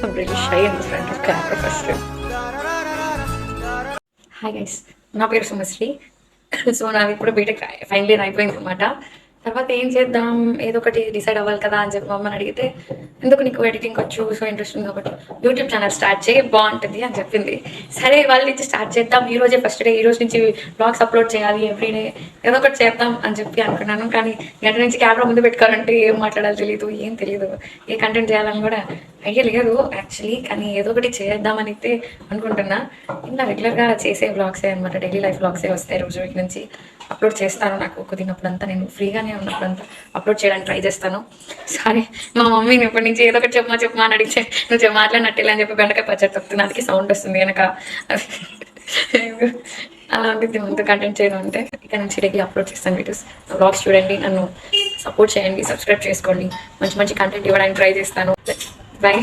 I'm really shy in front of camera first. Hi guys, నా పేరు Sumasri. So నాది ఇప్పుడు బీటెక్ ఫైనల్ ఇయర్ అయిపోయింది అనమాట. తర్వాత ఏం చేద్దాం, ఏదో ఒకటి డిసైడ్ అవ్వాలి కదా అని చెప్పి మా అమ్మని అడిగితే, ఎందుకు నీకు ఎడిటింగ్ వచ్చు, సో ఇంట్రెస్ట్ ఉంది కాబట్టి యూట్యూబ్ ఛానల్ స్టార్ట్ చేయి, బాగుంటుంది అని చెప్పింది. సరే వాళ్ళ నుంచి స్టార్ట్ చేద్దాం, ఈ రోజే ఫస్ట్ డే, ఈ రోజు నుంచి బ్లాగ్స్ అప్లోడ్ చేయాలి ఎవ్రీడే, ఏదో ఒకటి చేద్దాం అని చెప్పి అనుకున్నాను. కానీ గంట నుంచి కెమెరా ముందు పెట్టుకోవాలంటే ఏం మాట్లాడాలి తెలియదు, ఏం తెలియదు, ఏ కంటెంట్ చేయాలని కూడా ఐడియా లేదు యాక్చువల్లీ. కానీ ఏదో ఒకటి చేద్దామని అయితే అనుకుంటున్నా. ఇంకా రెగ్యులర్గా చేసే బ్లాగ్సే అనమాట, డైలీ లైఫ్ బ్లాగ్సే వస్తాయి. రోజు వీక్ నుంచి అప్లోడ్ చేస్తాను. నాకు కుదిరినప్పుడంతా, నేను ఫ్రీగానే ఉన్నప్పుడంతా అప్లోడ్ చేయడానికి ట్రై చేస్తాను. సారీ, మా మమ్మీని ఇప్పటి నుంచి ఏదో ఒకటి చెప్పమా అని అడిగితే నువ్వు మాట్లాడినట్టు అని చెప్పి బెండకాయ పచ్చడి తప్పుతుంది, అందుకే సౌండ్ వస్తుంది కనుక. అలా ఉంటుంది ముందు కంటెంట్ చేయడం అంటే. ఇక్కడ నుంచి డైలీ అప్లోడ్ చేస్తాను వీడియోస్. బ్లాగ్స్ చూడండి, నన్ను సపోర్ట్ చేయండి, సబ్స్క్రైబ్ చేసుకోండి, మంచి మంచి కంటెంట్ ఇవ్వడానికి ట్రై చేస్తాను. బాయ్.